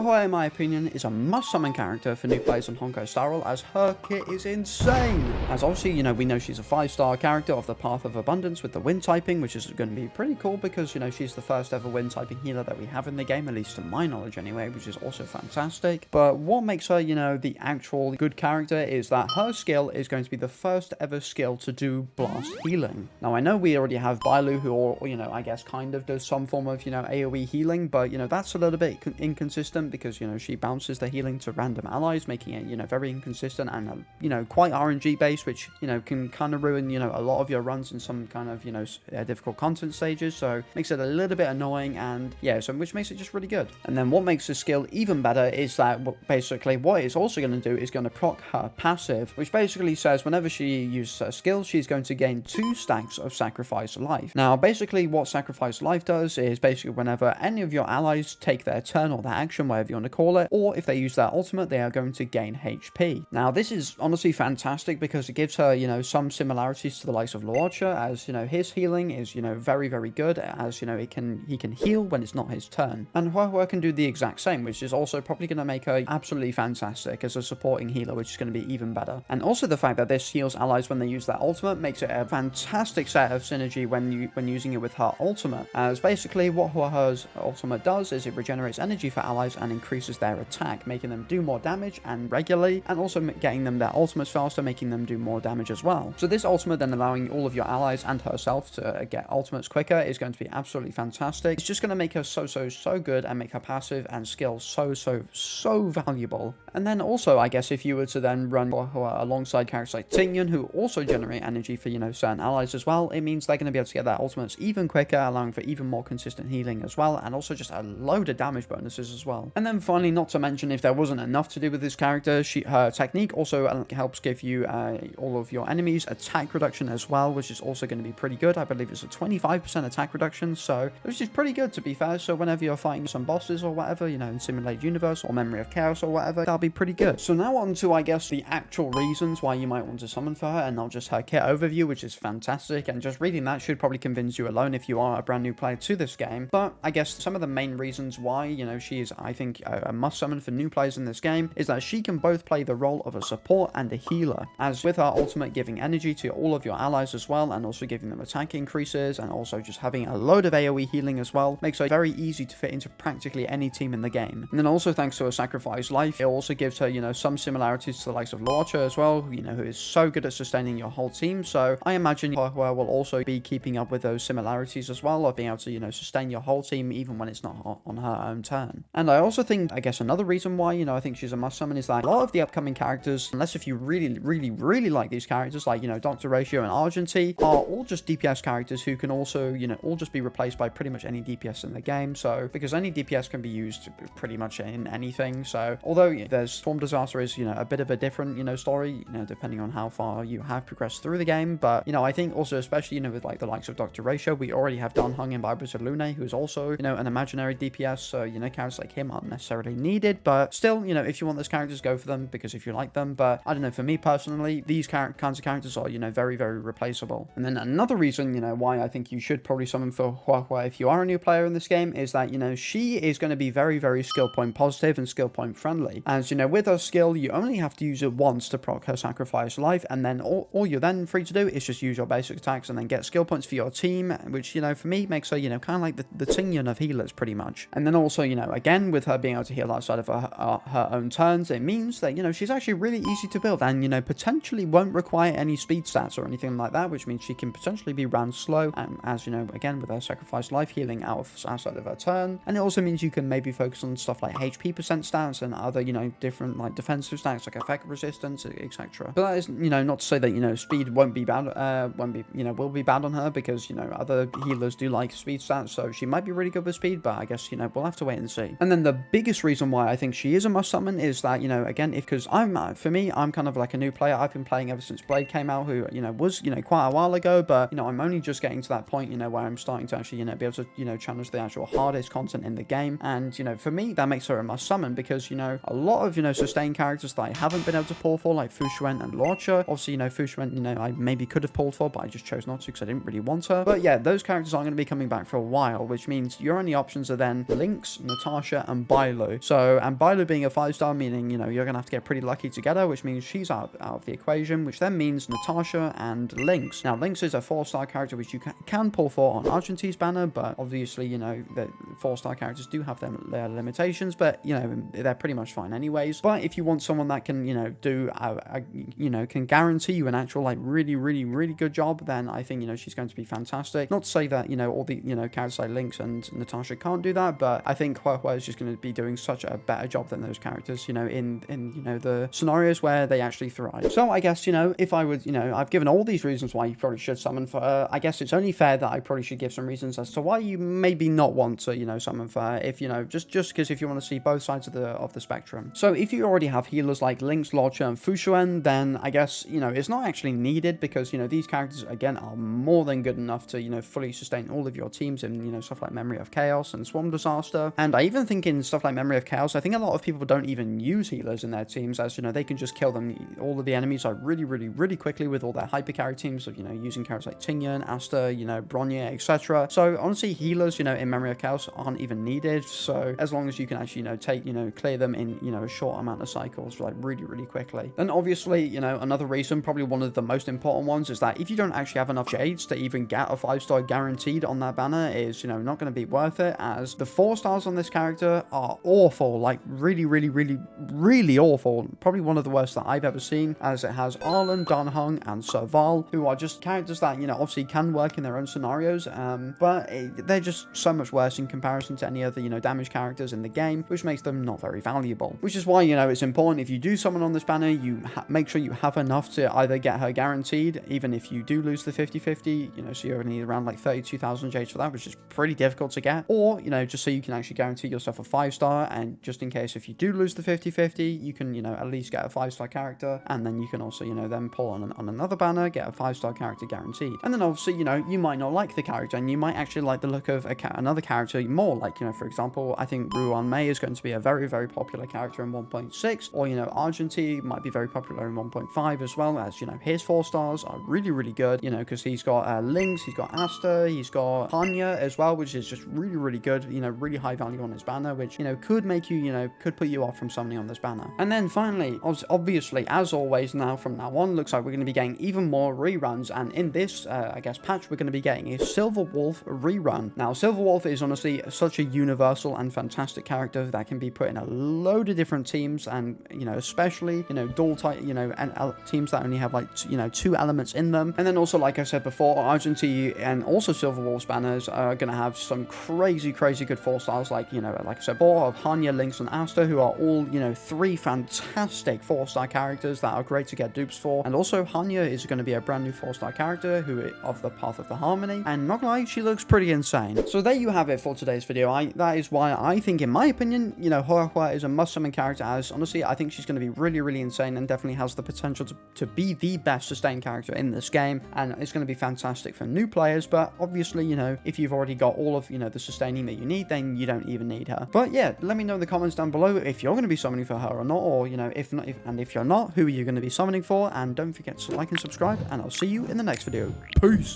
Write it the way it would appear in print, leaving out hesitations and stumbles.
Huo, in my opinion, is a must-summon character for new players on Honkai Star Rail, as her kit is insane. As obviously, we know she's a 5-star character of the Path of Abundance with the wind typing, which is going to be pretty cool because, she's the first ever wind typing healer that we have in the game, at least to my knowledge anyway, which is also fantastic. But what makes her, the actual good character is that her skill is going to be the first ever skill to do blast healing. Now, I know we already have Bailu, who, I guess kind of does some form of, AoE healing, but, that's a little bit inconsistent because, she bounces the healing to random allies, making it, very inconsistent and, quite RNG based, which, can kind of ruin, a lot of your runs in some kind of, difficult content stages. So makes it a little bit annoying, and yeah, so which makes it just really good. And then what makes this skill even better is that basically what it's also going to do is going to proc her passive, which basically says whenever she uses her skill, she's going to gain 2 stacks of sacrifice life. Now, basically what sacrifice life does is basically whenever any of your allies take their turn or their action, whatever you want to call it, or if they use their ultimate, they are going to gain HP. Now, this is honestly fantastic because it gives her, some similarities to the likes of Luocha, as, his healing is, very, very good, as, he can heal when it's not his turn. And Huo Huo can do the exact same, which is also probably going to make her absolutely fantastic as a supporting healer, which is going to be even better. And also the fact that this heals allies when they use their ultimate makes it a fantastic set of synergy when using it with her ultimate, as basically what Huo Huo's ultimate does is it regenerates energy for allies and increases their attack, making them do more damage and regularly, and also getting them their ultimates faster, making them do more damage as well. So this ultimate then allowing all of your allies and herself to get ultimates quicker is going to be absolutely fantastic. It's just going to make her so good and make her passive and skill so valuable. And then also, I guess if you were to then run Huo Huo alongside characters like Tingyun, who also generate energy for, certain allies as well, it means they're going to be able to get their ultimates even quicker, allowing for even more consistent healing as well, and also just a load of damage bonuses as well. And then finally, not to mention, if there wasn't enough to do with this character, her technique also helps give you all of your enemies attack reduction as well, which is also going to be pretty good. I believe it's a 25% attack reduction, so which is pretty good to be fair. So whenever you're fighting some bosses or whatever, in Simulated Universe or Memory of Chaos or whatever, that'll be pretty good. So now on to, I guess, the actual reasons why you might want to summon for her, and not just her kit overview, which is fantastic, and just reading that should probably convince you alone if you are a brand new player to this game. But I guess some of the main reasons why, she is, I think, a must summon for new players in this game is that she can both play the role of a support and a healer, as with her ultimate giving energy to all of your allies as well, and also giving them attack increases, and also just having a load of AoE healing as well, makes her very easy to fit into practically any team in the game. And then also thanks to her sacrifice life, it also gives her, some similarities to the likes of Luocha as well, who is so good at sustaining your whole team. So I imagine Huo Huo will also be keeping up with those similarities as well, of being able to, sustain your whole team even when it's not on her own turn. And I also think, I guess another reason why, I think she's a must summon is that a lot of the upcoming characters, unless if you really like these characters, like, Dr. Ratio and Argenty, are all just DPS characters who can also, all just be replaced by pretty much any DPS in the game. So, because any DPS can be used pretty much in anything. So, although there's Storm Disaster is, a bit of a different, story, depending on how far you have progressed through the game. But, I think also, especially, with like the likes of Dr. Ratio, we already have Dan Heng and Barbara Lune, who is also, an imaginary DPS. So, characters like him aren't necessarily needed. But still, if you want those characters, go for them because if you like them. But I don't know, for me personally, these kinds of characters are, very, very replaceable. And then another reason, why I think you should probably summon for Huo Huo if you are a new player in this game is that, she is going to be very, very skill point positive and skill point friendly. As, with her skill, you only have to use it once to proc her sacrifice life, and then all you're then free to do is just use your basic attacks and then get skill points for your team, which, for me makes her, kind of like the Tingyun of healers pretty much. And then also, again, with her being able to heal outside of her own turns, it means that, she's actually really easy to build and, potentially won't require any speed stats or anything like that, which means she can potentially be ran slow, as, again, with her sacrifice life healing outside of her turn. And it also means you can maybe focus on stuff like HP percent stats and other, different, like, defensive stats like effect resistance, etc. But that is, not to say that, speed won't be bad, will be bad on her, because, other healers do like speed stats, so she might be really good with speed, but I guess, we'll have to wait and see. And then the biggest reason why I think she is a must summon is that, again, because for me, I'm kind of like a new player. I've been playing ever since Blade came out, who, was, quite a while ago, but, I'm only just getting to that point, where I'm starting to actually, be able to, challenge the actual hardest content in the game. And, for me, that makes her a must summon because, a lot of, sustained characters that I haven't been able to pull for, like Fu Xuan and Luocha. Obviously, Fu Xuan, I maybe could have pulled for, but I just chose not to because I didn't really want her. But yeah, those characters aren't going to be coming back for a while, which means your only options are then Lynx, Natasha, and Bailu. So, and Bailu being a 5-star, meaning, you know, you're going to have to get pretty lucky to get her, which means she's out of the equation, which then means Natasha and Lynx. Now, Lynx is a 4-star character, which you can pull for on Argentine's banner, but obviously, you know, the 4-star characters do have their limitations, but, you know, they're pretty much fine anyways. But if you want someone that can, you know, do, you know, can guarantee you an actual, like, really good job, then I think, you know, she's going to be fantastic. Not to say that, you know, all the, you know, characters like Lynx and Natasha can't do that, but I think Huo Huo is just going to be doing such a better job than those characters, you know, in you know, the scenarios where they actually thrive. So I guess, you know, if I would, you know, I've given all these reasons why you probably should summon for her. I guess it's only fair that I probably should give some reasons as to why you maybe not want to, you know, summon for her, if, you know, just because if you want to see both sides of the spectrum. So if you already have healers like Lynx, Lorcha, and Fushuen, then I guess, you know, it's not actually needed because, you know, these characters, again, are more than good enough to, you know, fully sustain all of your teams in, you know, stuff like Memory of Chaos and Swarm Disaster. And I even think in stuff like Memory of Chaos, I think a lot of people don't even use healers in their teams, as, you know, they can just kill them, all of the enemies, like really quickly with all their hyper carry teams of, you know, using characters like Tingyan, Asta, you know, Bronya, etc. So honestly, healers, you know, in Memory of Chaos aren't even needed. So as long as you can actually, you know, clear them in, you know, a short amount of cycles, like really quickly. Then obviously, you know, another reason, probably one of the most important ones, is that if you don't actually have enough Jades to even get a 5-star guaranteed on that banner, is, you know, not going to be worth it, as the 4-stars on this character are awful, like really awful. Probably one of the worst that I've ever seen, as it has Arlen, Danhong, and Serval, who are just characters that, you know, obviously can work in their own scenarios, but they're just so much worse in comparison to any other, you know, damage characters in the game, which makes them not very valuable. Which is why, you know, it's important if you do summon on this banner, you make sure you have enough to either get her guaranteed, even if you do lose the 50-50, you know, so you're going to need around like 32,000 Jades for that, which is pretty difficult to get, or, you know, just so you can actually guarantee yourself a 5-star, and just in case if you do lose the 50-50, you can, you know, at least get a 5-star character, and then you can also, you know, then pull on another banner, get a 5-star character guaranteed. And then obviously, you know, you might not like the character, and you might actually like the look of another character more, like, you know, for example, I think Ruan Mei is going to be a very popular character in 1.6, or, you know, Argentine might be very popular in 1.5 as well, as, you know, his 4-stars are really good, you know, because he's got Lynx, he's got Asta, he's got Hanya as well, which is just really good, you know, really high value on his banner, which, you know, could make you, you know, could put you off from summoning on this banner. And then finally, obviously, as always, from now on, looks like we're going to be getting even more reruns, and in this, I guess, patch, we're going to be getting a Silver Wolf rerun. Now, Silver Wolf is honestly such a universal and fantastic character that can be put in a load of different teams, and, you know, especially, you know, dual type, you know, and teams that only have, like, you know, 2 elements in them. And then also, like I said before, Argentine and also Silver Wolf's banners are going to have some crazy good 4-stars, like, you know, like I said, 4 of Hanya, Lynx, and Asta, who are all, you know, 3 fantastic 4-star characters that are great to get dupes for. And also, Hanya is going to be a brand new 4-star character who of the Path of the Harmony, and not gonna lie, she looks pretty insane. So there you have it for today's video. That is why I think, in my opinion, you know, Huo Huo is a must-summon character, as honestly, I think she's going to be really insane, and definitely has the potential to be the best sustained character in this game, and it's going to be fantastic for new players. But obviously, you know, if you've already got all of, you know, the sustaining that you need, then you don't even need her. But yeah, let me know in the comments down below if you're going to be summoning for her or not, or, you know, if not, if you're not, who are you going to be summoning for? And don't forget to like and subscribe, and I'll see you in the next video. Peace.